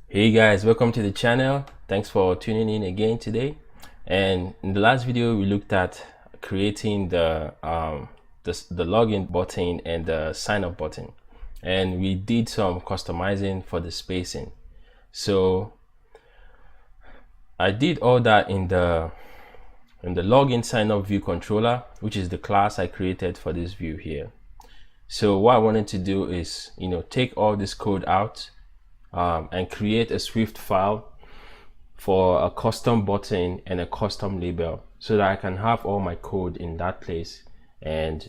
Hey guys, welcome to the channel. Thanks for tuning in again today. And in the last video, we looked at creating the login button and the sign up button, and we did some customizing for the spacing. So I did all that in the login sign up view controller, which is the class I created for this view here. So what I wanted to do is, take all this code out and create a Swift file for a custom button and a custom label, so that I can have all my code in that place and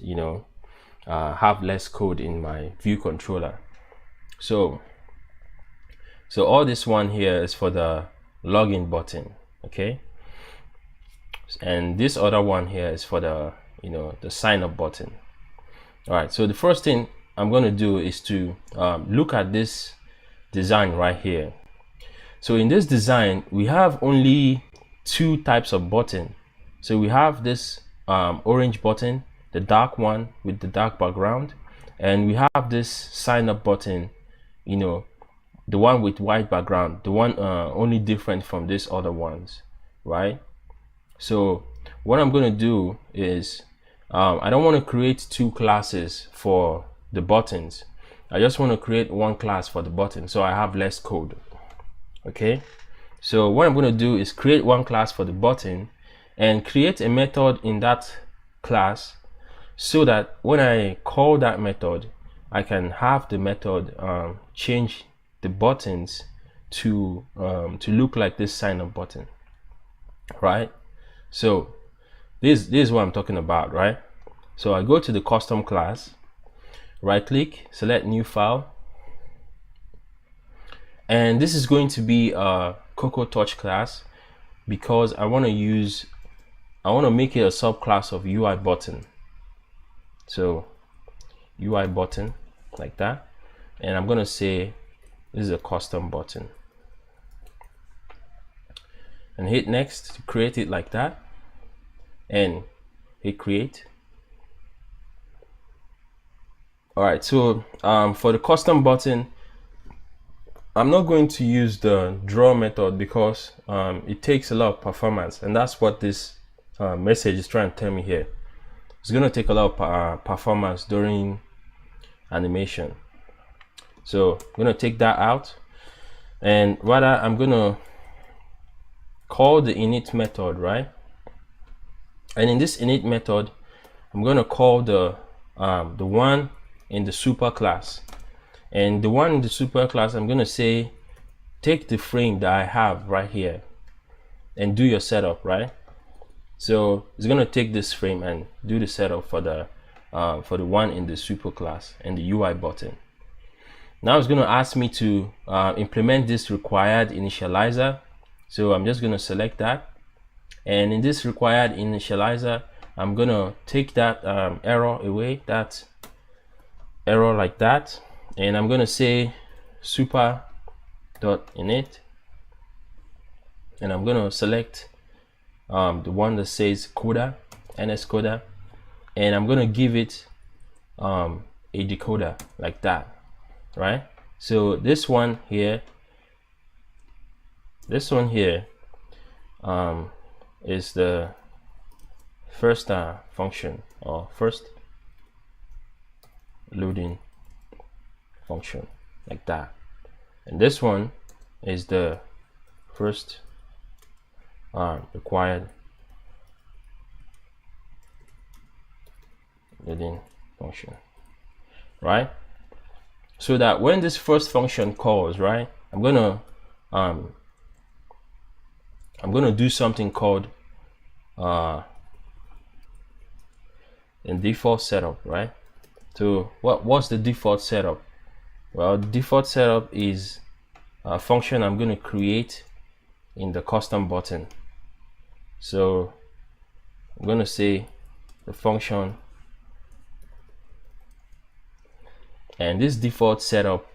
have less code in my view controller. So all this one here is for the login button, okay, and this other one here is for the the sign up button. All right, so the first thing I'm going to do is to look at this design right here. So in this design, we have only two types of button. So we have this orange button, the dark one with the dark background, and we have this sign up button, the one with white background, the one only different from these other ones, right? So what I'm going to do is I don't want to create two classes for the buttons. I just want to create one class for the button, so I have less code. Okay, so what I'm going to do is create one class for the button and create a method in that class, so that when I call that method, I can have the method change the buttons to look like this sign up button, right? So this is what I'm talking about, right? So I go to the custom class, right click, select new file, and this is going to be a Cocoa Touch class, because I want to make it a subclass of UI button. So UI button like that, and I'm going to say this is a custom button and hit next to create it like that, and hit create. All right, so for the custom button, I'm not going to use the draw method because it takes a lot of performance, and that's what this message is trying to tell me here. It's going to take a lot of performance during animation. So I'm going to take that out, and rather I'm going to call the init method, right? And in this init method, I'm going to call the one in the super class, and the one in the super class, I'm going to say take the frame that I have right here and do your setup, right? So it's going to take this frame and do the setup for the one in the super class and the UI button. Now it's going to ask me to implement this required initializer, so I'm just going to select that, and in this required initializer, I'm going to take that error away, that error like that, and I'm going to say super.init, and I'm going to select the one that says coda, ns coda, and I'm going to give it a decoder like that, right? So this one here is the first function, or first loading function like that, and this one is the first required loading function, right? So that when this first function calls, right, I'm gonna do something called in default setup, right? So what's the default setup? Well, the default setup is a function I'm going to create in the custom button. So I'm going to say the function, and this default setup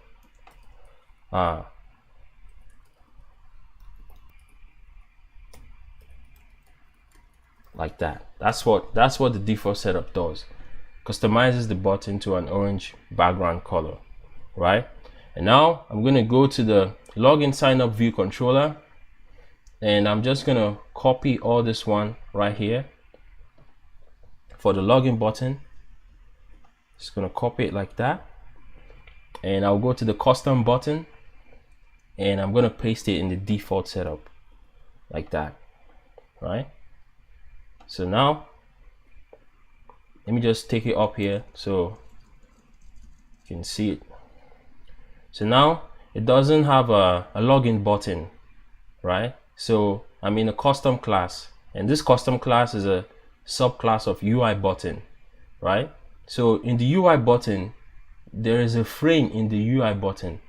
like that. That's what the default setup does. Customizes the button to an orange background color, right? And now I'm going to go to the login sign up view controller, and I'm just gonna copy all this one right here for the login button. Just gonna copy it like that, and I'll go to the custom button and I'm gonna paste it in the default setup like that, right? So now let me just take it up here so you can see it. So now it doesn't have a login button, right? So I'm in a custom class, and this custom class is a subclass of UI button, right? So in the UI button, there is a frame in the UI button.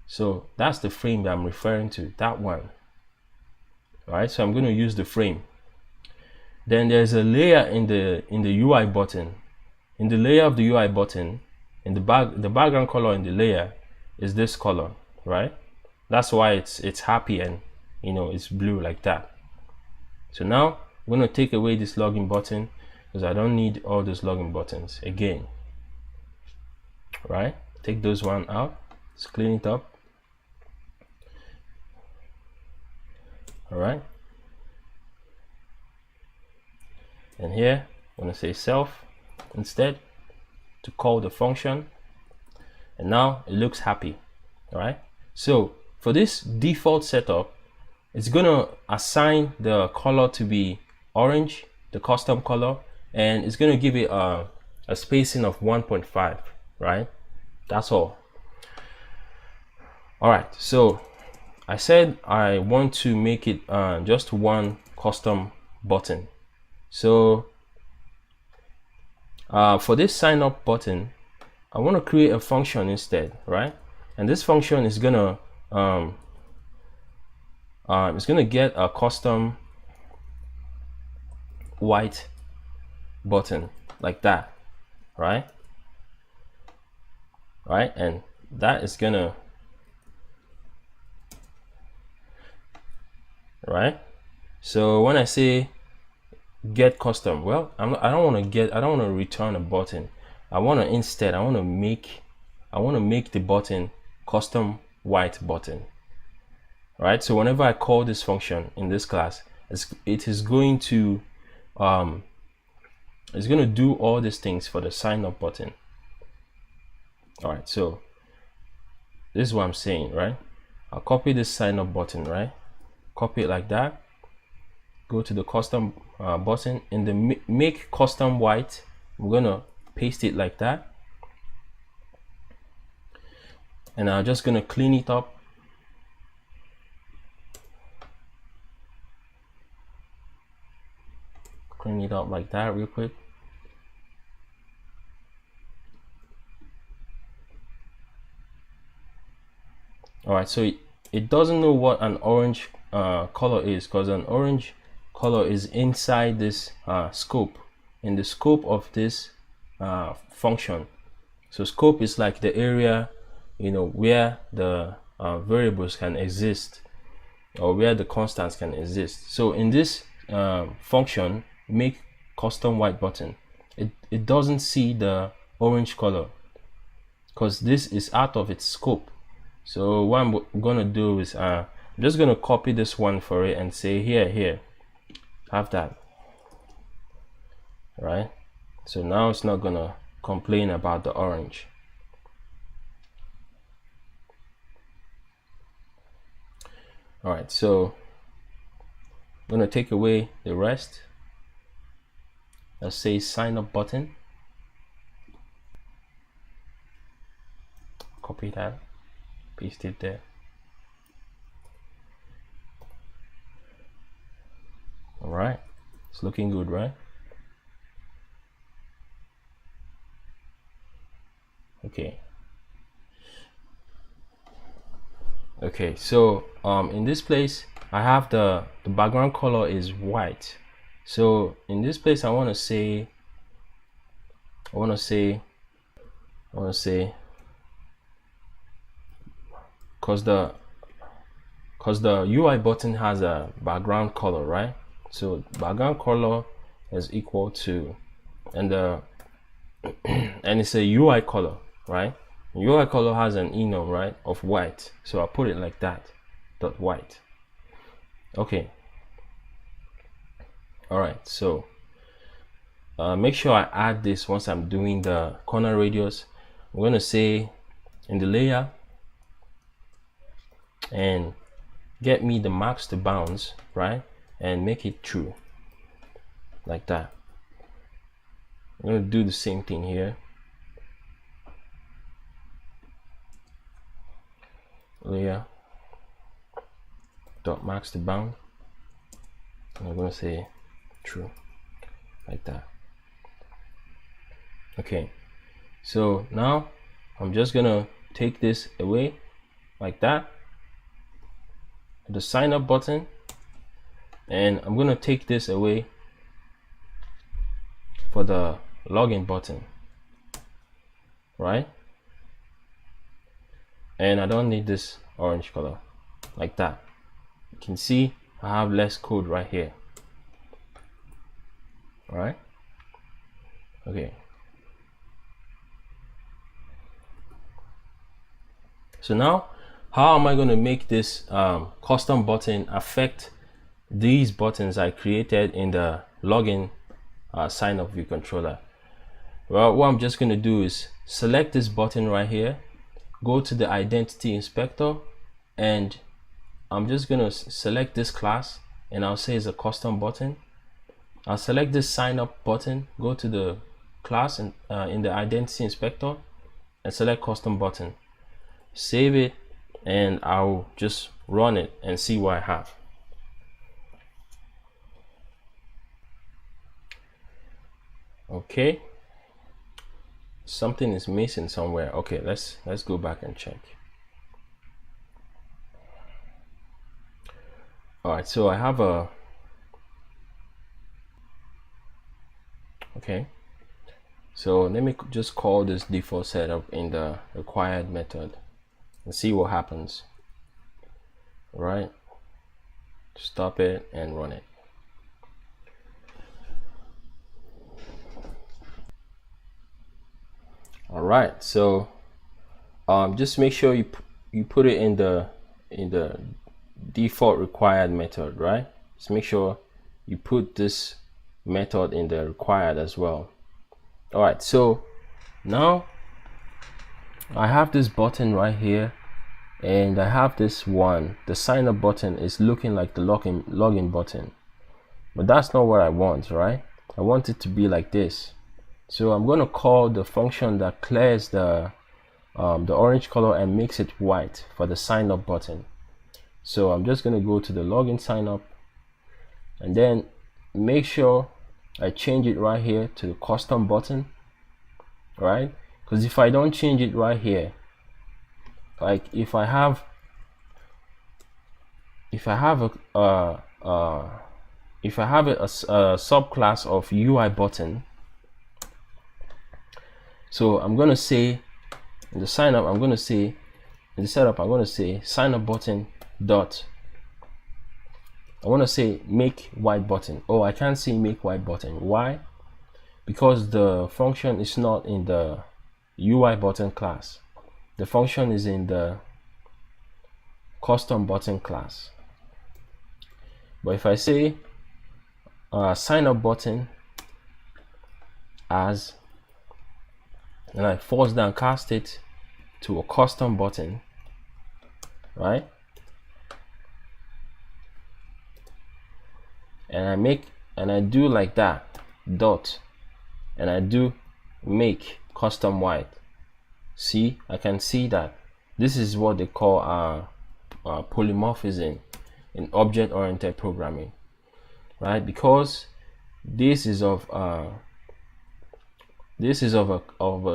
So that's the frame that I'm referring to, that one. All right, so I'm going to use the frame. Then there's a layer in the UI button. In the layer of the UI button, in the background color in the layer is this color, right? That's why it's happy and it's blue like that. So now I'm going to take away this login button because I don't need all those login buttons again. Right? Take those one out. Let's clean it up. All right. And here I'm going to say self instead to call the function, and now it looks happy. All right. So for this default setup, it's going to assign the color to be orange, the custom color, and it's going to give it a spacing of 1.5, right? That's all. All right, so I said I want to make it just one custom button. So for this sign up button, I want to create a function instead, right? And this function is gonna get a custom white button like that, right? Right, and that is gonna, right? So when I say get custom, well, I don't want to return a button. I want to make the button custom white button. Right? So whenever I call this function in this class, it is going to do all these things for the sign up button. All right, so this is what I'm saying, right? I'll copy this sign up button, right? Copy it like that. Go to the custom button in the make custom white. I'm gonna paste it like that, and I'm just gonna clean it up. Clean it up like that real quick. All right, so it doesn't know what an orange color is, because an orange color is inside this scope, in the scope of this function. So scope is like the area, where the variables can exist, or where the constants can exist. So in this function, make custom white button, it doesn't see the orange color because this is out of its scope. So what I'm gonna do is I'm just gonna copy this one for it and say here have that, right? So now it's not gonna complain about the orange. All right, so I'm gonna take away the rest. Let's say sign up button, copy that, paste it there. All right, it's looking good, right? Okay, so in this place I have the background color is white. So in this place I want to say because the UI button has a background color, right? So background color is equal to, and it's a UI color, right? UI color has an enum, right, of white, so I'll put it like that, dot white. Okay. All right, so make sure I add this once I'm doing the corner radius. I'm going to say in the layer and get me the max to bounds, right, and make it true like that. I'm going to do the same thing here. Layer dot max to bound, and I'm going to say true like that. Okay, so now I'm just gonna take this away like that, the sign up button, and I'm gonna take this away for the login button, right? And I don't need this orange color like that. You can see I have less code right here. All right, okay. So now, how am I going to make this custom button affect these buttons I created in the login sign up ViewController? Well, what I'm just going to do is select this button right here, go to the identity inspector, and I'm just going to select this class, and I'll say it's a custom button. I'll select this sign up button, go to the class and in the identity inspector and select custom button, save it, and I'll just run it and see what I have. Okay, something is missing somewhere. Okay, let's go back and check. All right, so I have a okay, so let me just call this default setup in the required method and see what happens. All right, stop it and run it. All right, so just make sure you put it in the default required method, right? Just make sure you put this method in the required as well. All right, so now I have this button right here, and I have this one. The sign up button is looking like the login button, but that's not what I want, right? I want it to be like this. So I'm going to call the function that clears the orange color and makes it white for the sign up button. So I'm just going to go to the login sign up, and then make sure I change it right here to the custom button, right? Because if I don't change it right here, like if I have a subclass of UI button, so I'm going to say in the sign up, I'm going to say in the setup, I'm going to say sign up button dot, I want to say make white button. Oh, I can't say make white button. Why? Because the function is not in the UI button class. The function is in the custom button class. But if I say sign up button as, and I force down cast it to a custom button, right? And I do like that, dot, and I do make custom white. See, I can see that this is what they call polymorphism in object-oriented programming, right? Because this is of a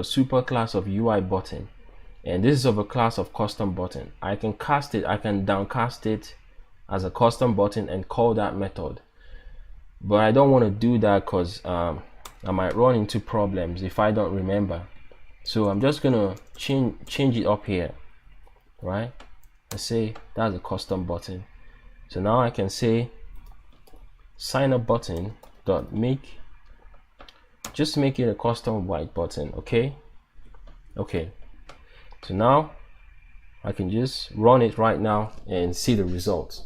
super class of UI button, and this is of a class of custom button. I can cast it, I can downcast it as a custom button and call that method. But I don't want to do that because I might run into problems if I don't remember. So I'm just gonna change it up here, right? I say that's a custom button. So now I can say sign up button dot make, just make it a custom white button. Okay, So now I can just run it right now and see the results.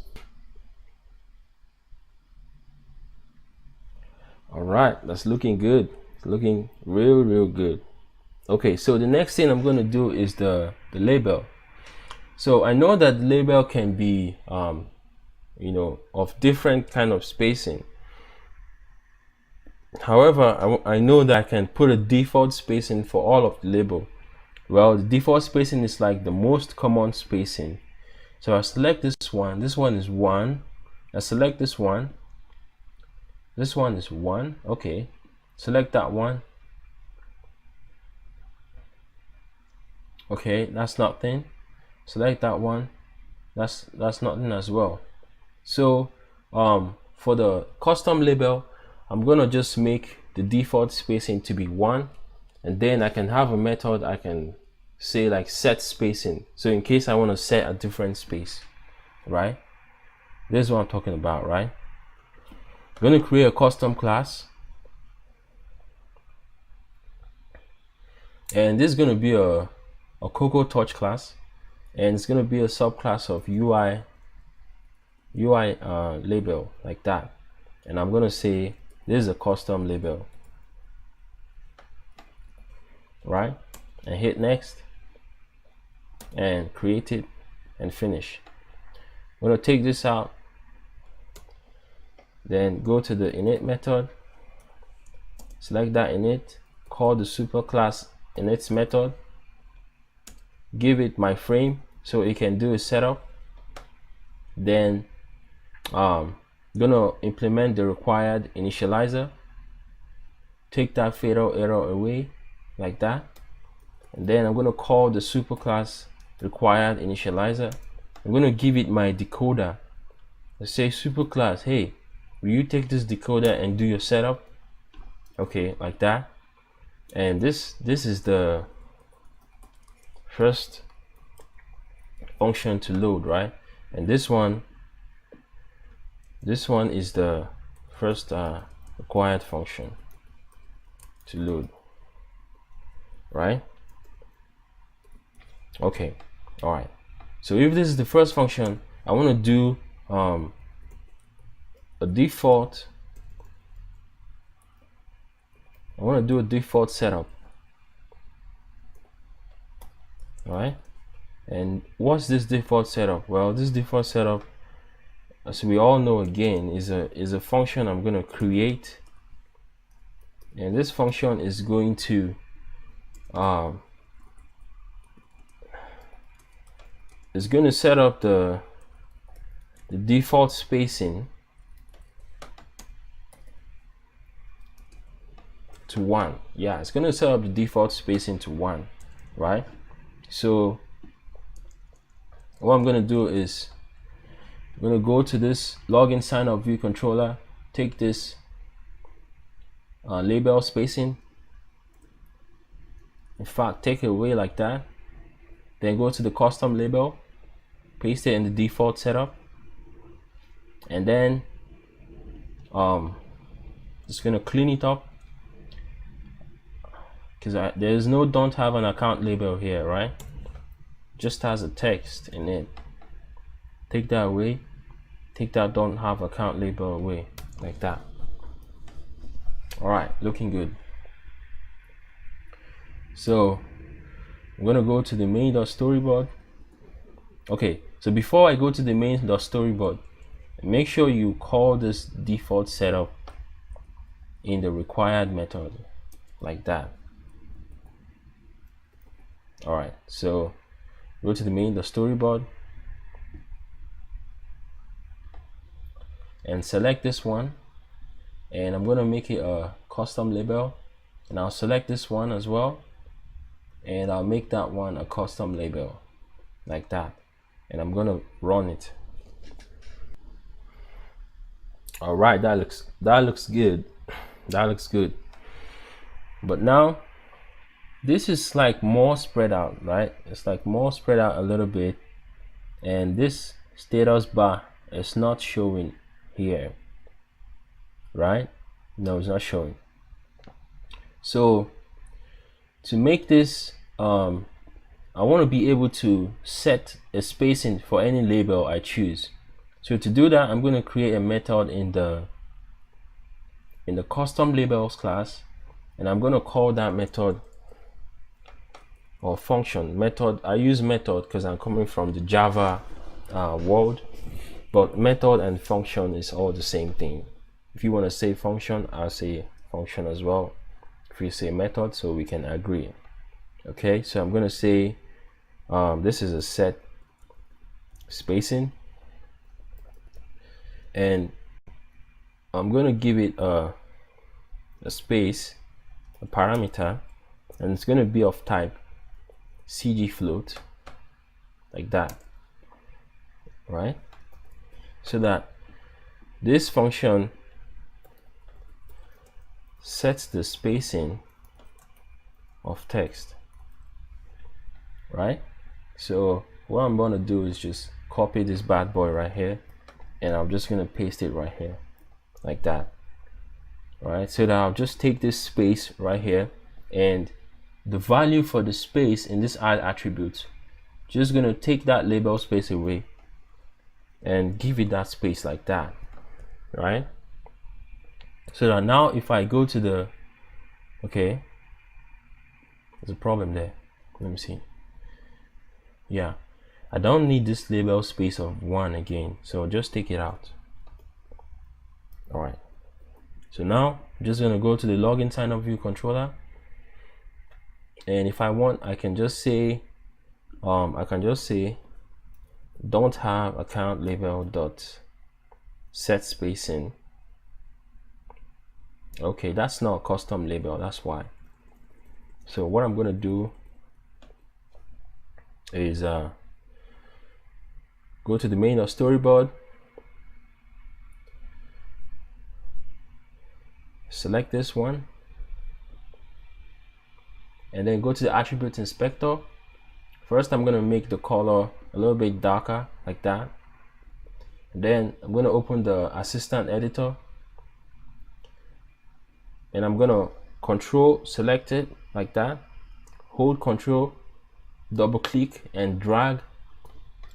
All right, that's looking good. It's looking real good. Okay, so the next thing I'm going to do is the label. So I know that the label can be you know, of different kind of spacing. However, I know that I can put a default spacing for all of the label. Well, the default spacing is like the most common spacing. So I select this one. This one is 1. I select this one. This one is 1. Okay. Select that one. Okay, that's nothing. Select that one. That's nothing as well. So for the custom label, I'm gonna just make the default spacing to be 1, and then I can have a method I can say like set spacing. So in case I want to set a different space, right? This is what I'm talking about, right? I'm going to create a custom class, and this is going to be a Cocoa Touch class, and it's going to be a subclass of UI label like that. And I'm going to say this is a custom label, right? And hit next and create it and finish. I'm going to take this out, then go to the init method, select that init, call the superclass init method, give it my frame so it can do a setup. Then gonna implement the required initializer, take that fatal error away like that, and then I'm gonna call the superclass required initializer. I'm gonna give it my decoder. Let's say superclass, hey, will you take this decoder and do your setup? Okay, like that. And this is the first function to load, right? And this one is the first required function to load, right? Okay, all right. So if this is the first function, I want to do a default. I want to do a default setup, all right? And what's this default setup? Well, this default setup, as we all know, again, is a function I'm going to create, and this function is going to set up the default spacing to 1. Yeah, it's going to set up the default spacing to 1, right? So what I'm going to do is I'm going to go to this login sign up ViewController, take this label spacing, in fact take it away like that, then go to the custom label, paste it in the default setup, and then just going to clean it up because there's no don't have an account label here, right? Just has a text in it. Take that away, take that don't have account label away like that. All right, looking good. So I'm gonna go to the main.storyboard. Okay, so before I go to the main.storyboard, make sure you call this default setup in the required method like that. All right, so go to the main.storyboard and select this one, and I'm gonna make it a custom label, and I'll select this one as well, and I'll make that one a custom label like that, and I'm gonna run it. All right, that looks good. That looks good. But now this is like more spread out, right? It's like more spread out a little bit, and this status bar is not showing here, right? No, it's not showing. So to make this I want to be able to set a spacing for any label I choose. So to do that, I'm going to create a method in the custom labels class, and I'm going to call that method or function method. I use method because I'm coming from the Java world, but method and function is all the same thing. If you want to say function, I'll say function as well. If you say method, so we can agree. Okay, so I'm going to say this is a set spacing, and I'm going to give it a space, a parameter, and it's going to be of type CG float, like that, right? So that this function sets the spacing of text, right? So what I'm going to do is just copy this bad boy right here, and I'm just going to paste it right here, like that. All right, so that I'll just take this space right here, and the value for the space in this add attribute, just going to take that label space away and give it that space like that, right? So that now if I go to the, okay, there's a problem there. Let me see. Yeah, I don't need this label space of 1 again, so just take it out. All right, so now I'm just going to go to the login sign up ViewController, and if I want, I can just say don't have account label dot set spacing. Okay, that's not a custom label, that's why. So what I'm going to do is go to the main or storyboard, select this one, and then go to the attribute inspector. First, I'm going to make the color a little bit darker, like that. And then I'm going to open the assistant editor, and I'm going to control select it like that, hold control, double click and drag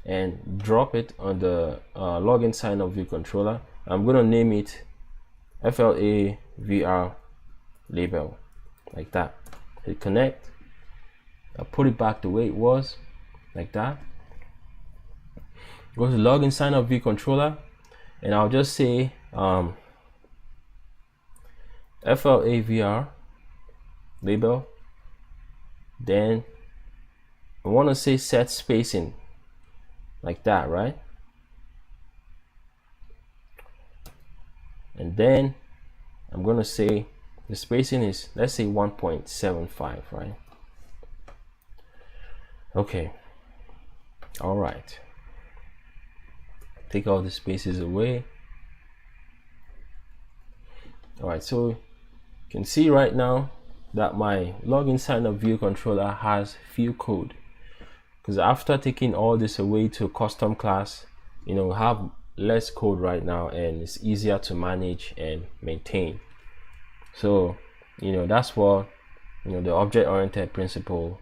and drop it on the login sign up ViewController. I'm going to name it FLA VR label, like that. Hit connect. I'll put it back the way it was, like that. Go to login sign up ViewController, and I'll just say FLA VR label. Then I want to say set spacing, like that, right? And then I'm going to say the spacing is, let's say 1.75, right? Okay, all right, take all the spaces away. All right, so you can see right now that my login sign up ViewController has few code, because after taking all this away to custom class, you know, have less code right now, and it's easier to manage and maintain. So, you know, that's what, you know, the object-oriented principle,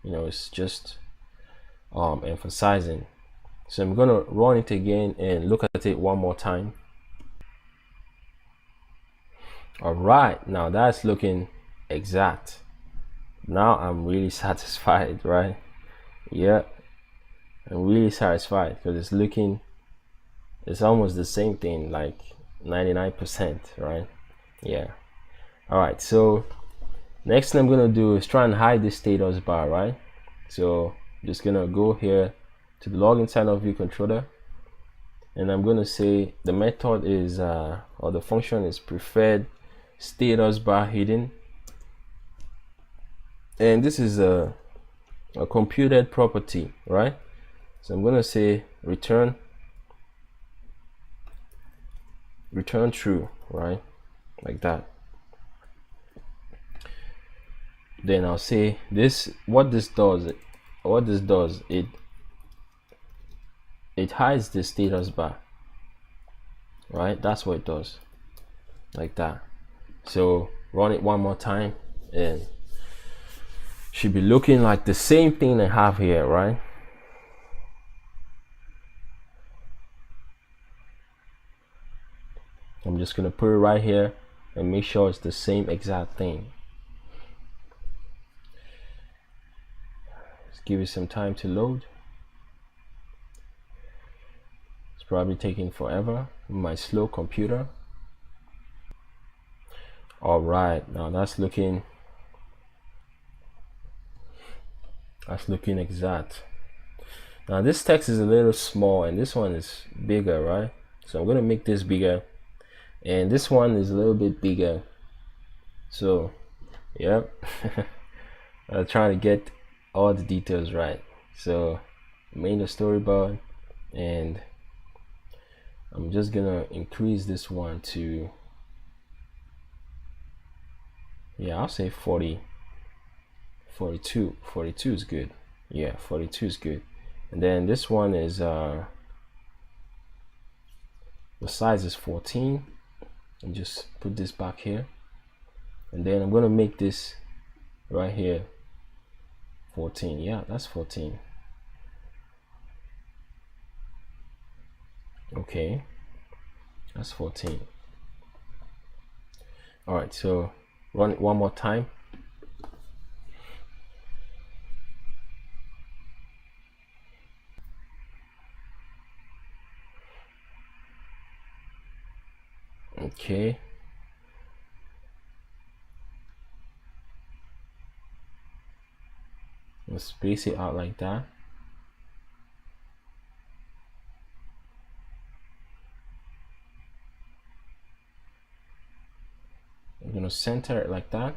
you know, is just emphasizing. So I'm gonna run it again and look at it one more time. All right, now that's looking exact. Now I'm really satisfied, right? Yeah, I'm really satisfied because it's looking, it's almost the same thing, like 99%, right? Yeah. All right, so next thing I'm gonna do is try and hide this status bar, right? So I'm just gonna go here to the login sign up ViewController, and I'm gonna say the method is or the function is preferred status bar hidden, and this is a computed property, right? So I'm gonna say return true, right? Like that. Then I'll say this, what this does, it hides the status bar, right? That's what it does, like that. So run it one more time, and should be looking like the same thing I have here, right? I'm just gonna put it right here and make sure it's the same exact thing. Let's give it some time to load. It's probably taking forever on my slow computer. All right, now that's looking exact. Now this text is a little small and this one is bigger, right? So I'm gonna make this bigger, and this one is a little bit bigger. So yep. I'm trying to get all the details right. So I made a storyboard, and I'm just gonna increase this one to, yeah, I'll say 40, 42. 42 is good. Yeah, 42 is good. And then this one is the size is 14, and just put this back here, and then I'm gonna make this right here 14. Yeah, that's 14. Okay, that's 14. All right, so run it one more time. Okay, let's space it out like that. I'm gonna center it like that,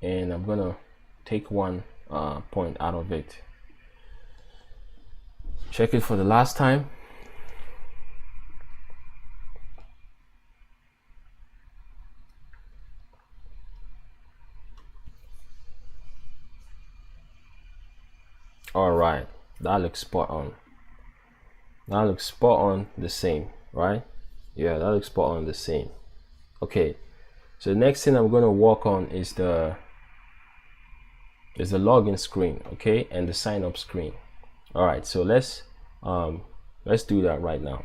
and I'm gonna take one point out of it. Check it for the last time. All right, that looks spot on. That looks spot on the same, right? Yeah, that looks spot on the same. Okay, so the next thing I'm gonna work on is the login screen, okay, and the sign up screen. All right, so let's do that right now.